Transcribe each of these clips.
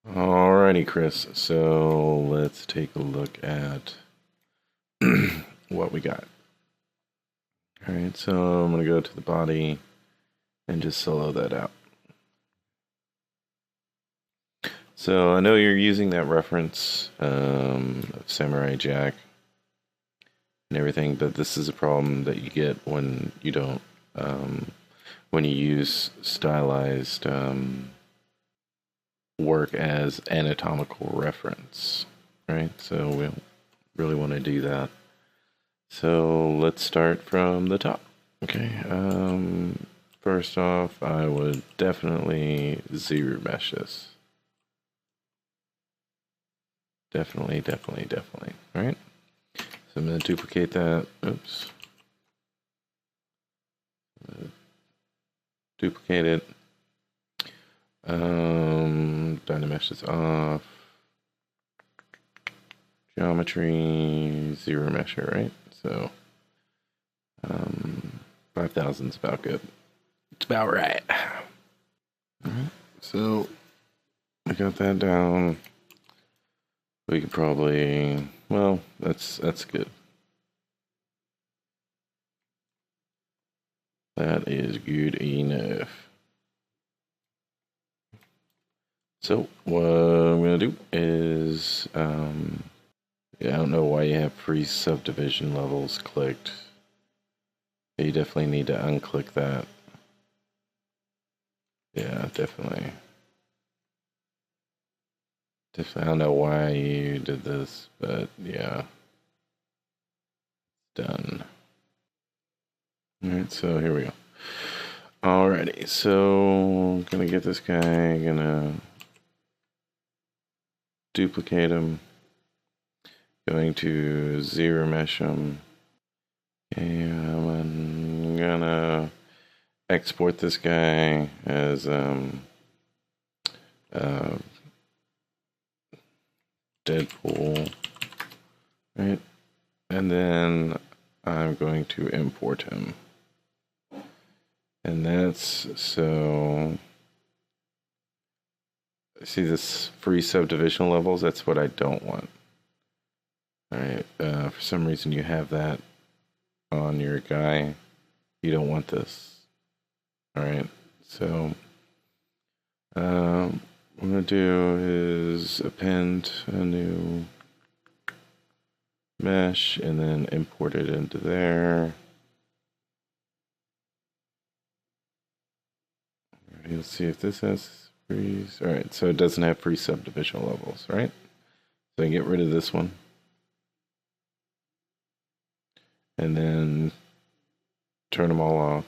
Alrighty, Chris. So let's take a look at what we got. Alright, so I'm going to go to the body and just solo that out. So I know you're using that reference of Samurai Jack and everything, but this is a problem that you get when you don't, when you use stylized work as anatomical reference, right? So we don't really want to do that. So let's start from the top. Okay. First off, I would definitely zero mesh this. Definitely. All right. So I'm going to duplicate that. Oops. Duplicate it. Dynamesh is off. Geometry, zero mesher, right? So 5,000 is about good. It's about right. Alright, so I got that down. We could probably, well, that's good. That is good enough. So what I'm gonna do is, yeah, I don't know why you have free subdivision levels clicked. You definitely need to unclick that. Yeah, definitely. I don't know why you did this, but yeah. Done. Alright, so here we go. Alrighty, so gonna get this guy, gonna duplicate him, going to zero mesh him. Okay, I'm gonna export this guy as Deadpool, right? And then I'm going to import him. And that's so. See this free subdivision levels? That's what I don't want. Alright, for some reason you have that on your guy. You don't want this. Alright, so what I'm going to do is append a new mesh and then import it into there. Alright, let's see if this has free. Alright, so it doesn't have free subdivision levels, right? So I get rid of this one. And then turn them all off.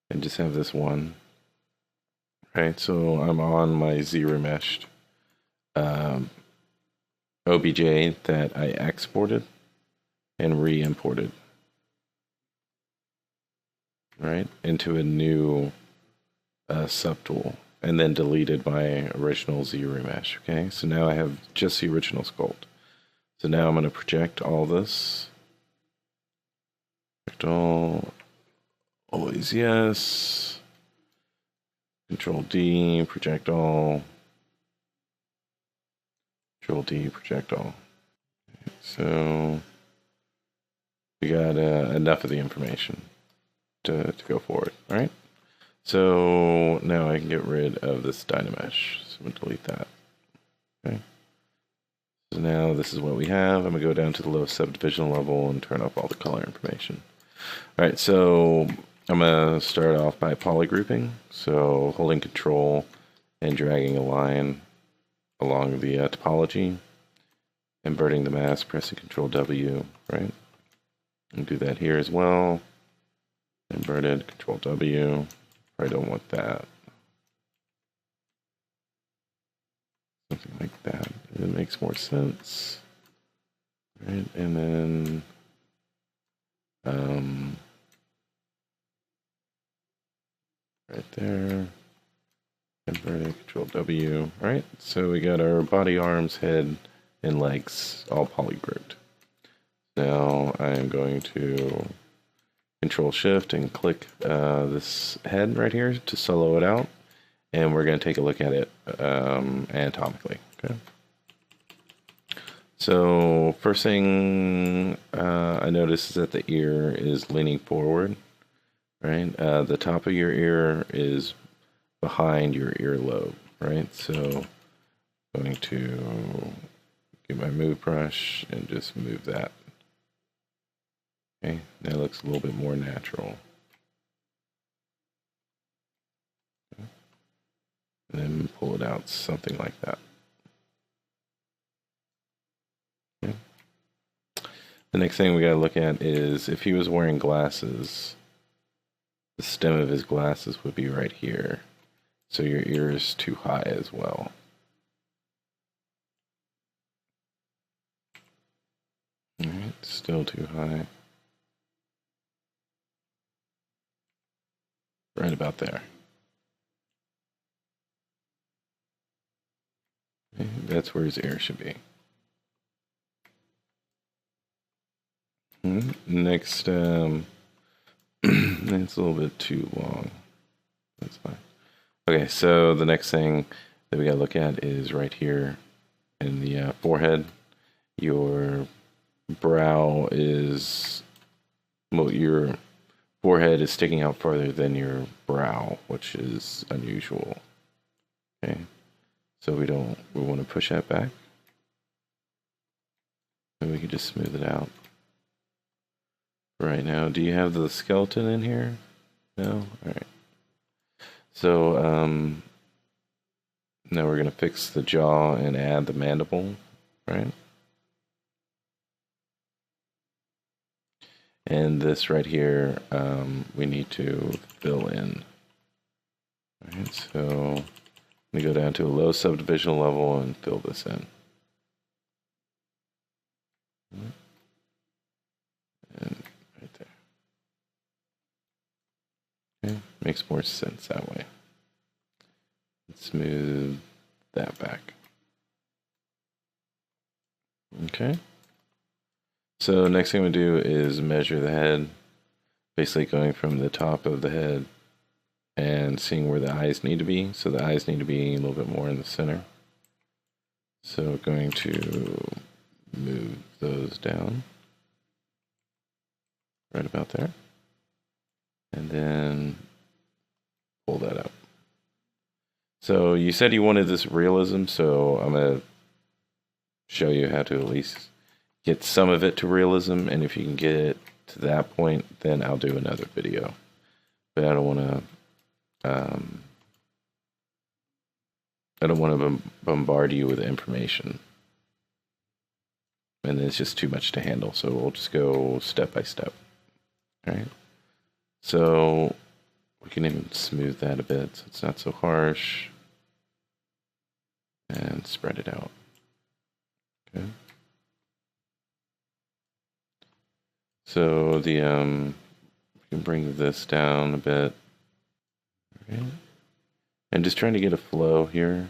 And just have this one. Right, so I'm on my zero meshed OBJ that I exported and re-imported. Right, into a new subtool. And then deleted my original zero mesh. Okay, so now I have just the original sculpt. So now I'm going to project all this. Project all. Always yes. Control D, project all. Control D, project all. So we got enough of the information to go forward. All right. So now I can get rid of this Dynamesh. So I'm going to delete that. Okay. So now this is what we have. I'm going to go down to the lowest subdivision level and turn off all the color information. All right, so I'm going to start off by polygrouping. So holding control and dragging a line along the topology. Inverting the mask, pressing control W, right? And do that here as well. Inverted, control W. I don't want that. Something like that. It makes more sense. Right, and then right there. Inverted, control W. Right, so we got our body, arms, head, and legs all polygrouped. Now I'm going to Control Shift and click this head right here to solo it out. and we're going to take a look at it anatomically. Okay. So first thing I notice is that the ear is leaning forward, right? The top of your ear is behind your earlobe, right? So I'm going to get my move brush and just move that. Okay, that looks a little bit more natural. Okay. And then pull it out, something like that. Okay. The next thing we gotta look at is if he was wearing glasses, the stem of his glasses would be right here. So your ear is too high as well. Alright, still too high. Right about there. Okay, that's where his ear should be. Next, it's a little bit too long. That's fine. Okay, so the next thing that we gotta look at is right here in the forehead. Your brow is, well, your forehead is sticking out farther than your brow, which is unusual. Okay, so we want to push that back. And we can just smooth it out. Right now, do you have the skeleton in here? No? Alright. So, now we're going to fix the jaw and add the mandible, right? And this right here, we need to fill in. Alright, so we go down to a low subdivisional level and fill this in. And right there. Okay, makes more sense that way. Let's smooth that back. Okay. So next thing we do is measure the head, basically going from the top of the head and seeing where the eyes need to be. So the eyes need to be a little bit more in the center. So going to move those down right about there. And then pull that up. So you said you wanted this realism, so I'm going to show you how to at least get some of it to realism, and if you can get it to that point, then I'll do another video. But I don't want to bombard you with information, and it's just too much to handle. So we'll just go step by step. All right. So we can even smooth that a bit so it's not so harsh, and spread it out. Okay. So the we can bring this down a bit. Okay. And just trying to get a flow here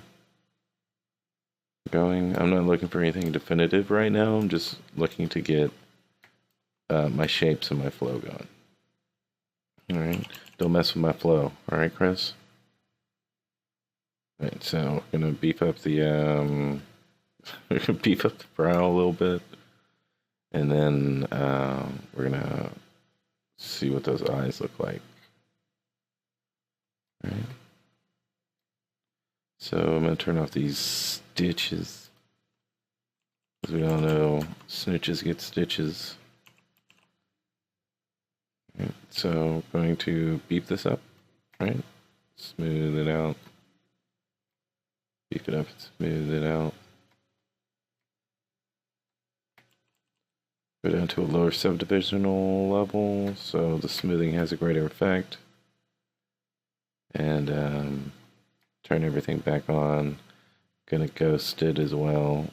going. I'm not looking for anything definitive right now. I'm just looking to get my shapes and my flow going. All right. Don't mess with my flow. All right, Chris? All right, so we're gonna beef up the beef up the brow a little bit. And then we're going to see what those eyes look like. All right. So I'm going to turn off these stitches. Because we all know snitches get stitches. All right. So I'm going to beef this up. Right? Smooth it out. Beef it up and smooth it out. Go down to a lower subdivisional level, so the smoothing has a greater effect. And turn everything back on. Gonna ghost it as well.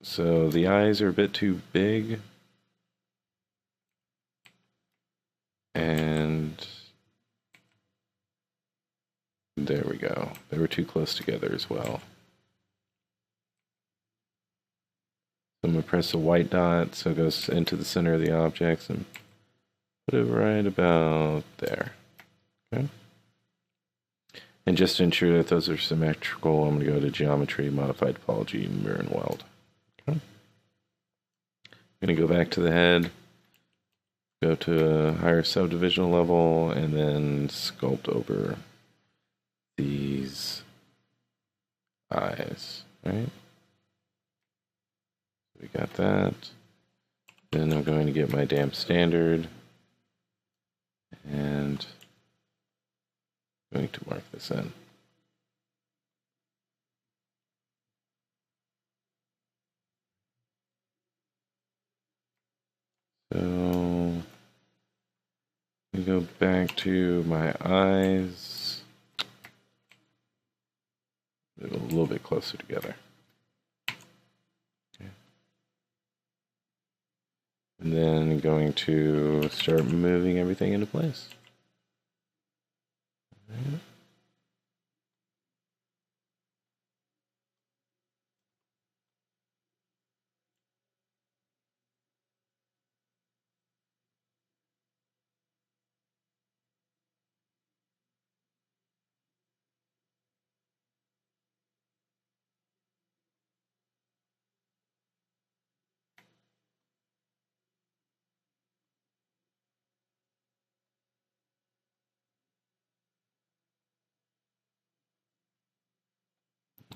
So the eyes are a bit too big. And there we go. They were too close together as well. I'm going to press the white dot so it goes into the center of the objects and put it right about there. Okay. And just to ensure that those are symmetrical, I'm going to go to Geometry, Modify Topology, Mirror and Weld. Okay. I'm going to go back to the head, go to a higher subdivisional level, and then sculpt over these eyes, right? We got that. Then I'm going to get my damp standard, and I'm going to mark this in. So we go back to my eyes, a little bit closer together. Okay. And then going to start moving everything into place. Right.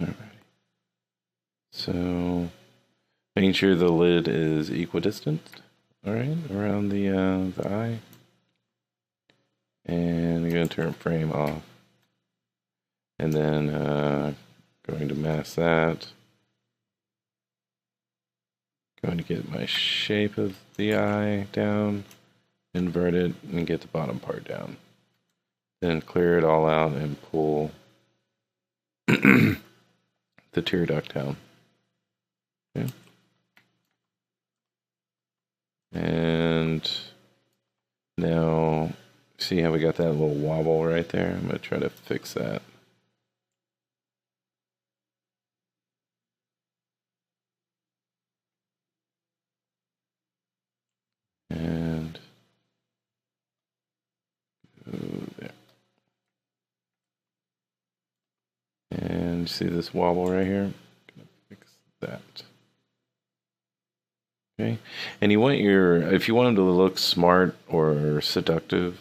Alright. So making sure the lid is equidistant, alright, around the eye. And I'm going to turn frame off. And then going to mask that. Going to get my shape of the eye down, invert it, and get the bottom part down. Then clear it all out and pull the tear duct down. Okay. And now, see how we got that little wobble right there? I'm going to try to fix that. And there. And see this wobble right here? I'm going to fix that. Okay. And you want if you want them to look smart or seductive,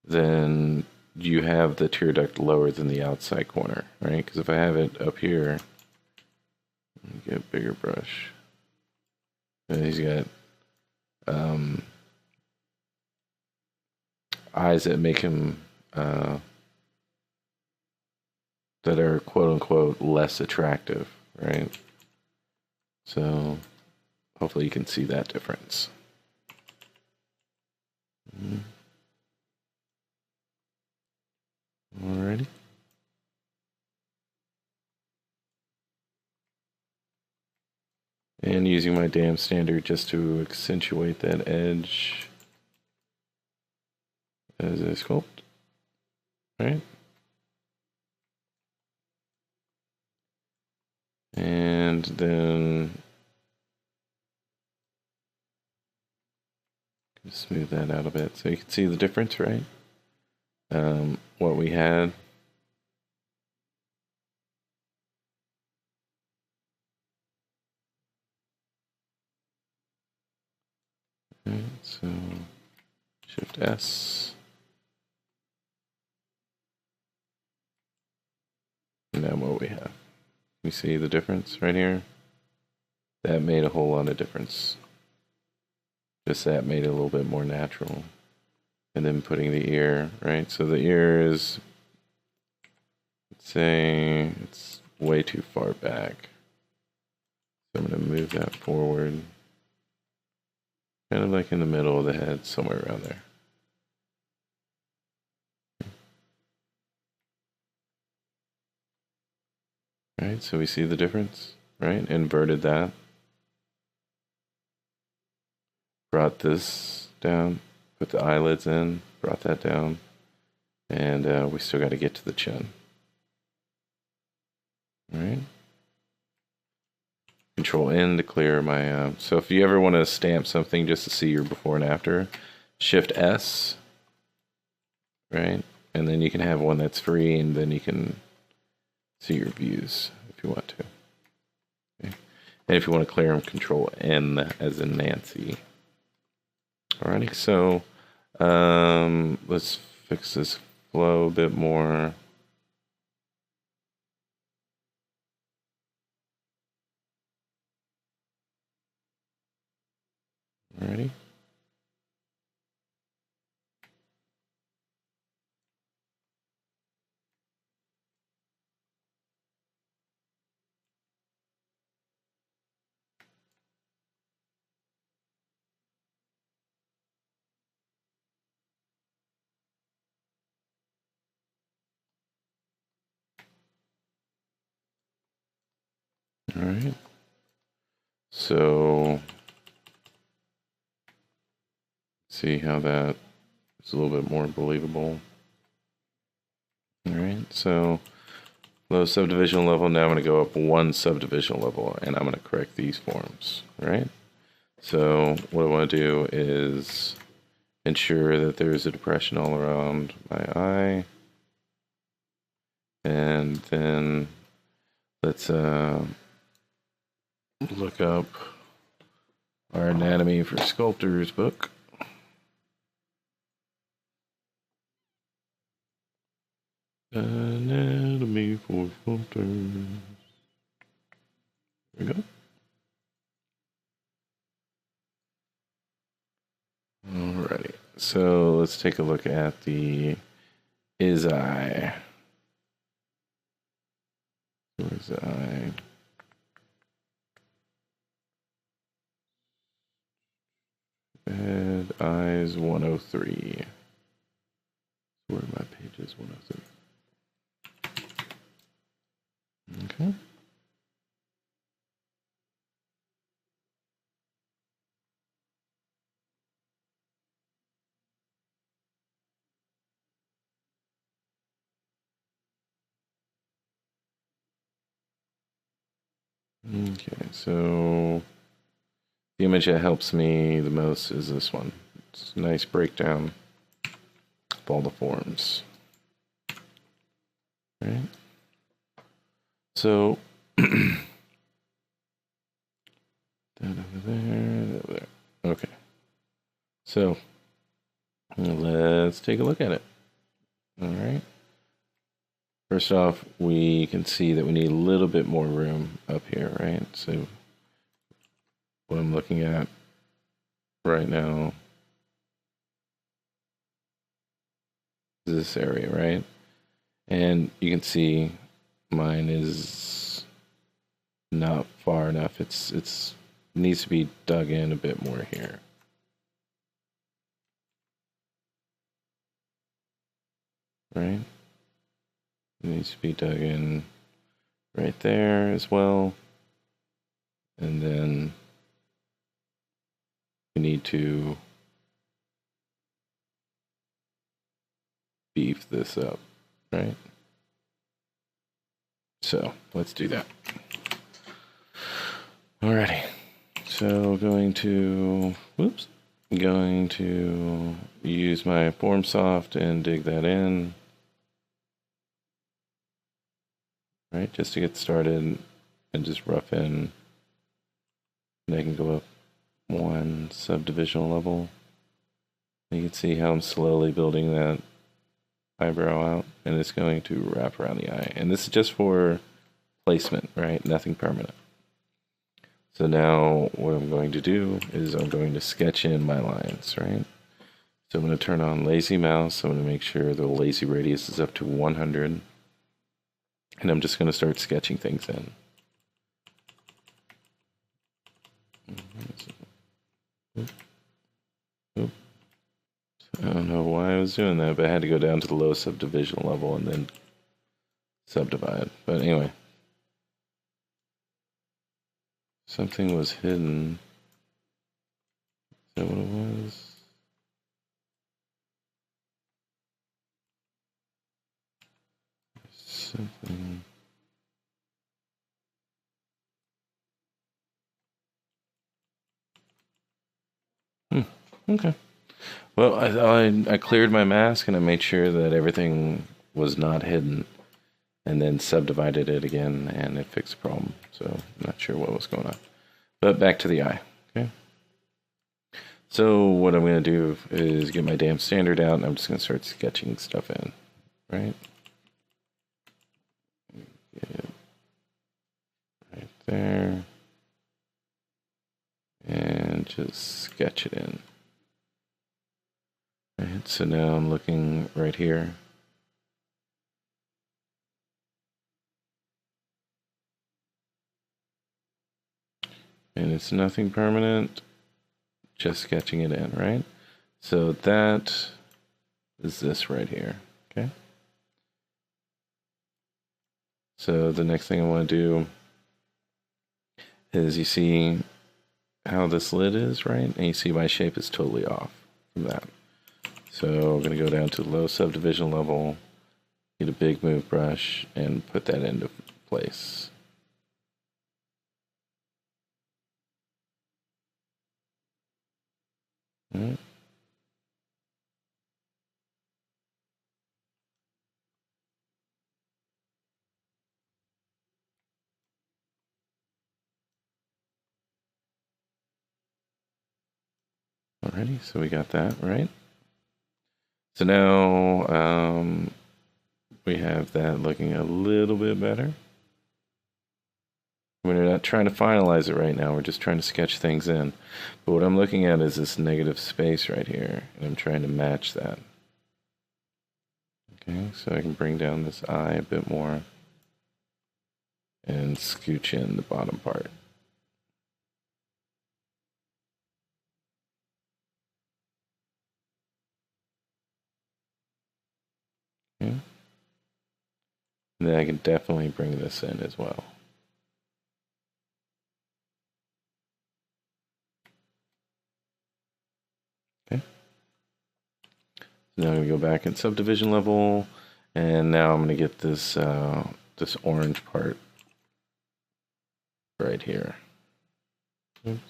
then you have the tear duct lower than the outside corner, right? Because if I have it up here, let me get a bigger brush. And he's got eyes that make him that are quote unquote less attractive, right? So hopefully you can see that difference. Alrighty. And using my damp standard just to accentuate that edge as a sculpt, right? And then smooth that out a bit so you can see the difference, right? What we had. Right, so Shift S. And now what we have. You see the difference right here? That made a whole lot of difference. Just that made it a little bit more natural. And then putting the ear, right? So the ear is, let's say, it's way too far back. So I'm going to move that forward. Kind of like in the middle of the head, somewhere around there. Right, so we see the difference, right? Inverted that. Brought this down, put the eyelids in, brought that down, and we still got to get to the chin. All right. Control N to clear my. So if you ever want to stamp something just to see your before and after, Shift S, right, And then you can have one that's free, and then you can see your views if you want to. Okay. And if you want to clear them, Control N as in Nancy. Alrighty, so let's fix this flow a bit more. Alrighty. Alright. So see how that is a little bit more believable. Alright, so low subdivision level. Now I'm going to go up one subdivision level, and I'm going to correct these forms, right? So what I want to do is ensure that there's a depression all around my eye. And then let's look up our anatomy for sculptors book. Anatomy for sculptors. There we go. Alrighty, so let's take a look at the is eye. Where's the eye? Bad eyes 103. Where are my pages? 103. Okay. Okay, so the image that helps me the most is this one. It's a nice breakdown of all the forms. Right? So that over there, that over there. Okay. So let's take a look at it. All right. First off, we can see that we need a little bit more room up here, right? So what I'm looking at right now is this area, right? And you can see mine is not far enough. It's needs to be dug in a bit more here. Right? It needs to be dug in right there as well. And then we need to beef this up, right? So let's do that. Alrighty. So going to use my FormSoft and dig that in. Right, just to get started and just rough in. And I can go up one subdivisional level. You can see how I'm slowly building that eyebrow out, and it's going to wrap around the eye. And this is just for placement, right? Nothing permanent. So now what I'm going to do is I'm going to sketch in my lines, right? So I'm going to turn on lazy mouse. I'm going to make sure the lazy radius is up to 100. And I'm just going to start sketching things in. Oop. I don't know why I was doing that, but I had to go down to the low subdivision level and then subdivide. But anyway. Something was hidden. Is that what it was? Something. Okay. Well, I cleared my mask and I made sure that everything was not hidden, and then subdivided it again, and it fixed the problem. So I'm not sure what was going on. But back to the eye. Okay. So what I'm going to do is get my damn standard out, and I'm just going to start sketching stuff in. Right? Get it right there. And just sketch it in. Right, so now I'm looking right here. And it's nothing permanent, just sketching it in, right? So that is this right here, okay? So the next thing I want to do is, you see how this lid is, right? And you see my shape is totally off from that. So I'm going to go down to low subdivision level, get a big move brush, and put that into place. All right. Alrighty, so we got that, right? So now we have that looking a little bit better. We're not trying to finalize it right now, we're just trying to sketch things in. But what I'm looking at is this negative space right here, and I'm trying to match that. Okay, so I can bring down this eye a bit more and scooch in the bottom part. Okay. And then I can definitely bring this in as well. Okay. So now I'm going to go back in subdivision level, and now I'm going to get this this orange part right here. Oops.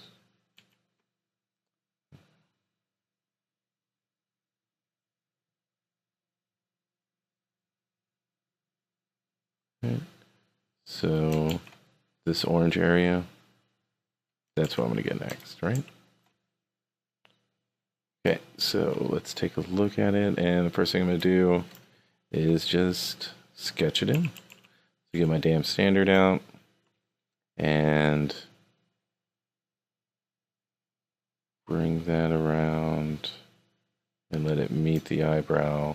Okay. So this orange area, that's what I'm going to get next, right? Okay, so let's take a look at it, and the first thing I'm going to do is just sketch it in. So get my damn standard out, and bring that around and let it meet the eyebrow,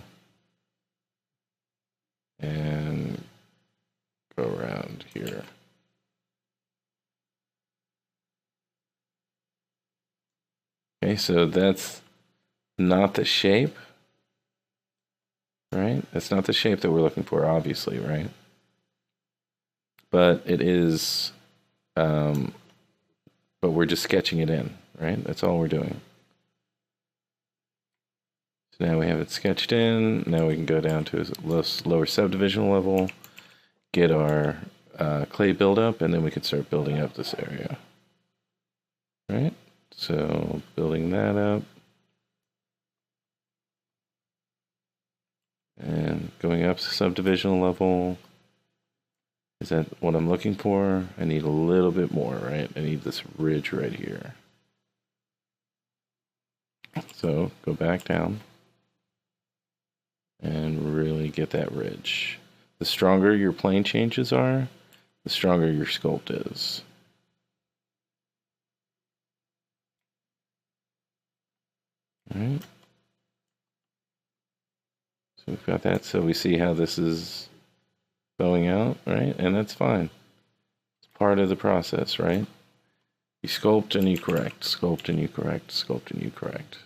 and go around here. Okay, so that's not the shape, right? That's not the shape that we're looking for, obviously, right? But it is, but we're just sketching it in, right? That's all we're doing. So now we have it sketched in. Now we can go down to a lower subdivision level, get our clay buildup, and then we can start building up this area. Right? So building that up. And going up to subdivision level. Is that what I'm looking for? I need a little bit more, right? I need this ridge right here. So go back down and really get that ridge. The stronger your plane changes are, the stronger your sculpt is. All right. So we've got that. So we see how this is going out, right? And that's fine. It's part of the process, right? You sculpt and you correct, sculpt and you correct, sculpt and you correct.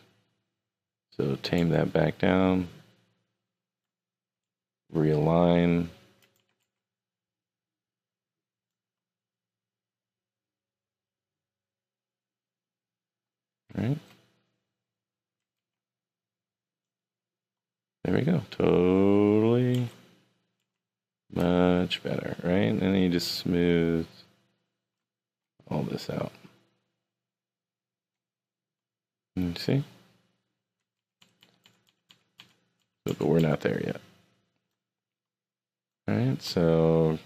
So tame that back down, realign. Right? There we go. Totally much better, right? And then you just smooth all this out. You see? but we're not there yet. All right, so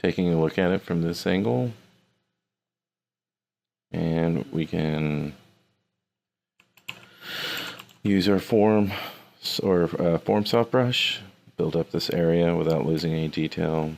taking a look at it from this angle, and we can use our form soft brush, build up this area without losing any detail.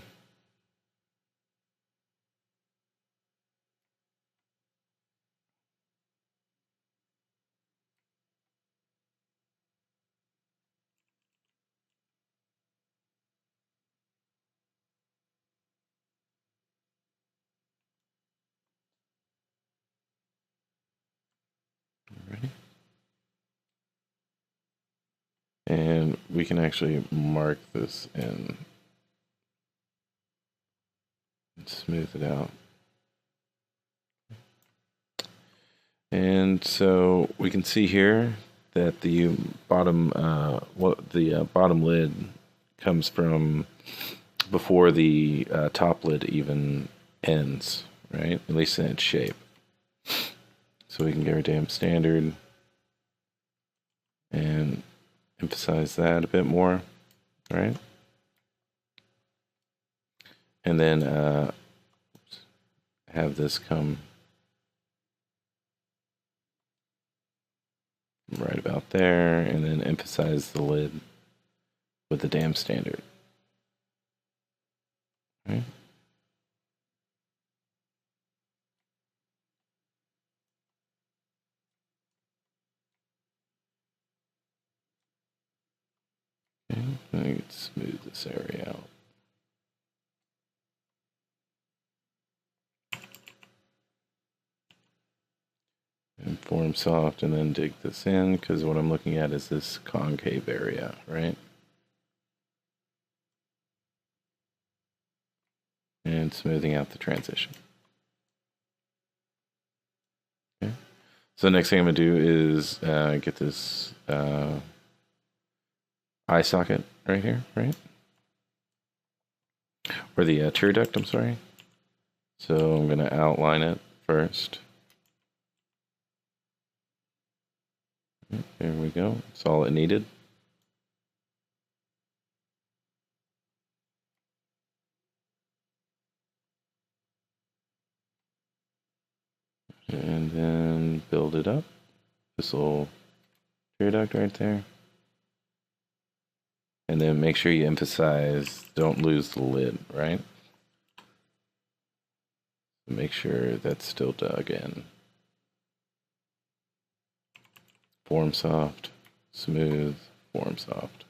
Ready? And we can actually mark this in and smooth it out. And so we can see here that the bottom bottom lid comes from before the top lid even ends, right? At least in its shape. So we can get our damn standard and emphasize that a bit more, right? And then have this come right about there, and then emphasize the lid with the damn standard. Right? Okay, let me smooth this area out. And form soft, and then dig this in, because what I'm looking at is this concave area, right? And smoothing out the transition. Okay. So the next thing I'm going to do is get this eye socket right here, right? Or the tear duct, I'm sorry. So I'm going to outline it first. There we go. That's all it needed. And then build it up. This little tear duct right there. And then make sure you emphasize, don't lose the lid, right? Make sure that's still dug in. Form soft, smooth, form soft.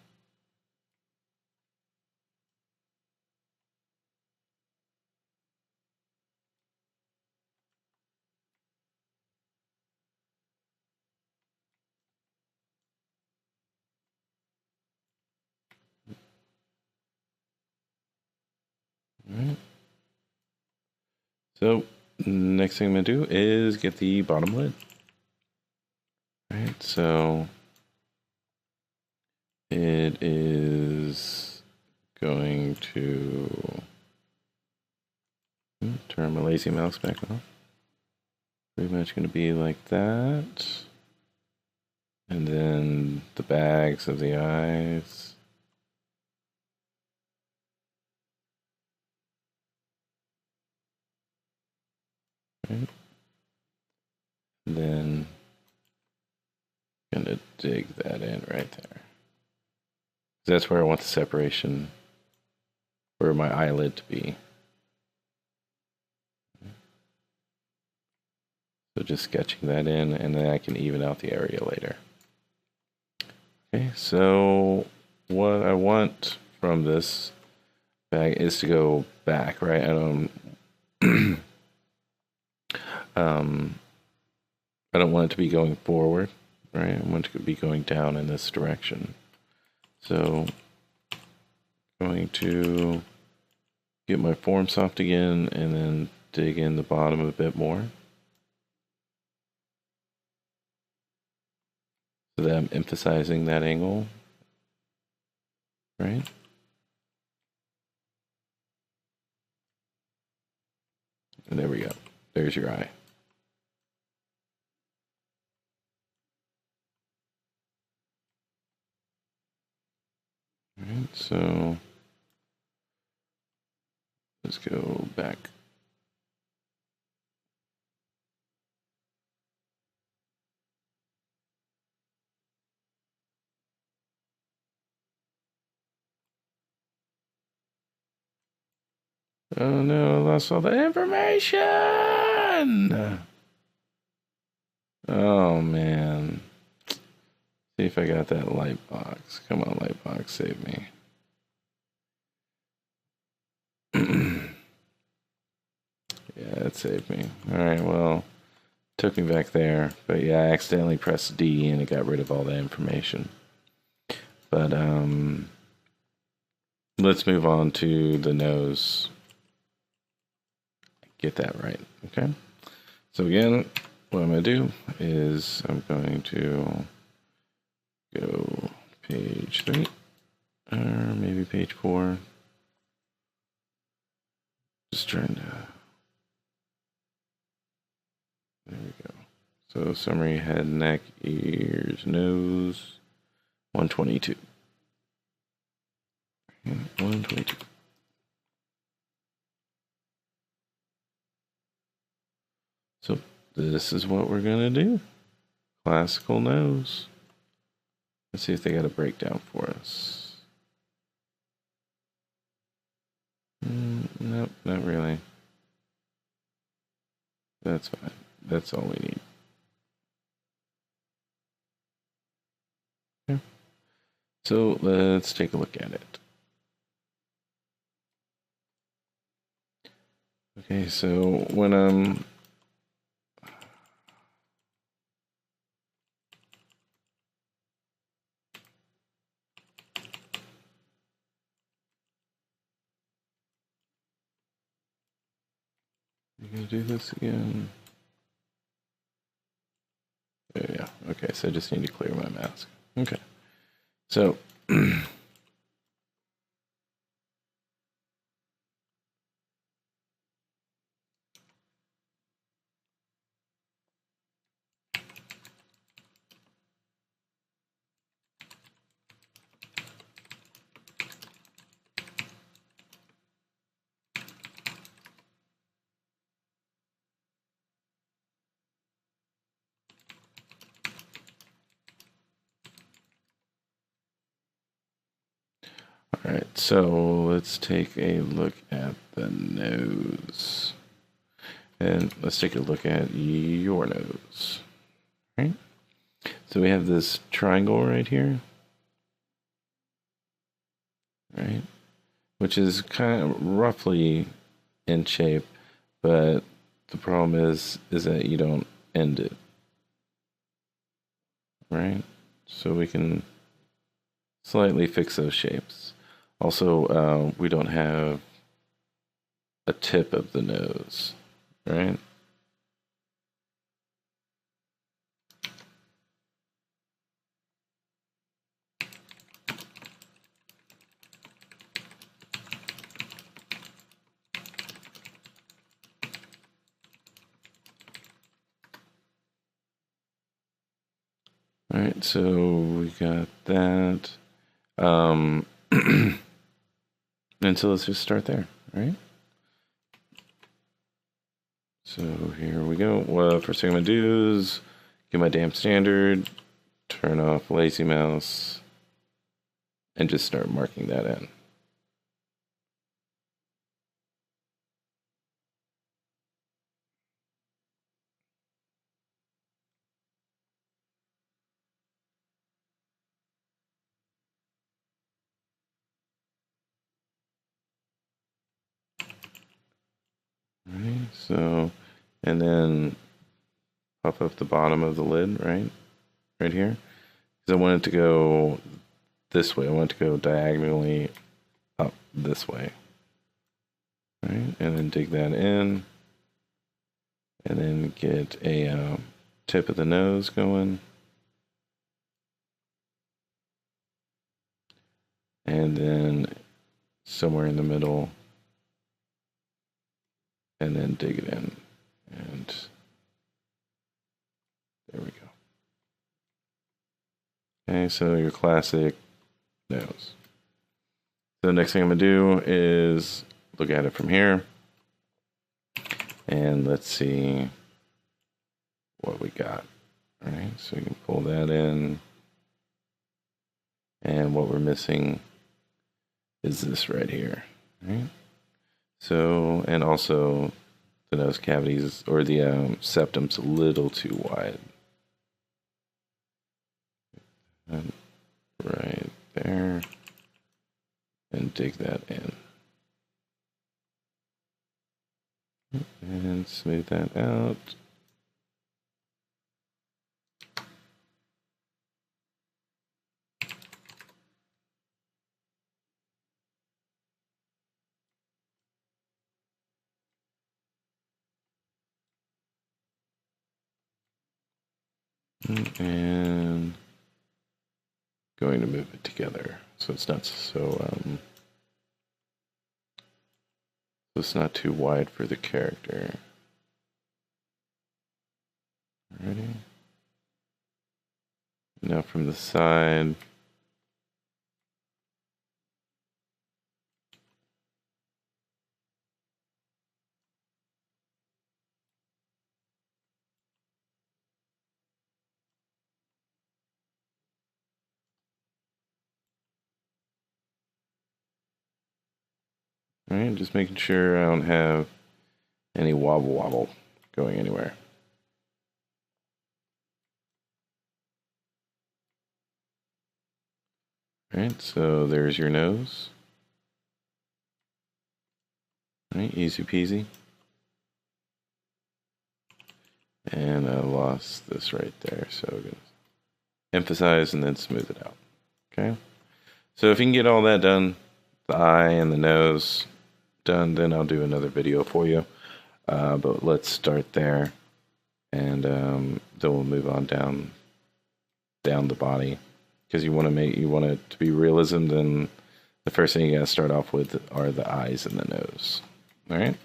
All right. So next thing I'm gonna do is get the bottom lid. All right, so it is going to turn my lazy mouse back off. Pretty much going to be like that. And then the bags of the eyes. Right. And then I'm going to dig that in right there. That's where I want the separation for my eyelid to be. So just sketching that in, and then I can even out the area later. Okay, so what I want from this bag is to go back, right? I don't, I don't want it to be going forward, right? I want it to be going down in this direction. So I'm going to get my form soft again, and then dig in the bottom a bit more. So that I'm emphasizing that angle, right? And there we go. There's your eye. so let's go back. Oh no, I lost all the information! Oh man. See if I got that light box. Come on, light box, save me. Yeah, it saved me. Alright, well, took me back there. But yeah, I accidentally pressed D and it got rid of all that information. But let's move on to the nose. Get that right, okay? So again, what I'm going to do is I'm going to go page 3, or maybe page 4. Just trying to... There we go. So summary, head, neck, ears, nose, 122. 122. So this is what we're going to do. Classical nose. Let's see if they got a breakdown for us. Nope, not really. That's fine. That's all we need. Okay. So let's take a look at it. Okay, so when I'm gonna do this again. There we go. Okay, so I just need to clear my mask. Okay. So all right, so let's take a look at the nose. And let's take a look at your nose. Right? So we have this triangle right here. Right? Which is kind of roughly in shape, but the problem is that you don't end it. Right? So we can slightly fix those shapes. Also, we don't have a tip of the nose, right? All right, so we got that. And so let's just start there, right? So here we go. Well, first thing I'm gonna do is get my damn standard, turn off lazy mouse, and just start marking that in. Right, so, and then pop up the bottom of the lid, right? Right here. Because I want it to go this way. I want it to go diagonally up this way. Right, and then dig that in. And then get a tip of the nose going. And then somewhere in the middle. And then dig it in. And there we go. Okay, so your classic nose. the next thing I'm gonna do is look at it from here, and let's see what we got. All right, so we can pull that in, and what we're missing is this right here. All right. So, and also the nose cavities, or the septum's a little too wide. And right there, and dig that in. And smooth that out. And going to move it together so it's not it's not too wide for the character. Ready? Now from the side. All right, just making sure I don't have any wobble going anywhere. All right, so there's your nose. All right, easy peasy. And I lost this right there, so I'm gonna emphasize and then smooth it out. Okay, so if you can get all that done, the eye and the nose done, then I'll do another video for you. But let's start there, and then we'll move on down the body, because you want it to be realism. Then the first thing you gotta start off with are the eyes and the nose. All right.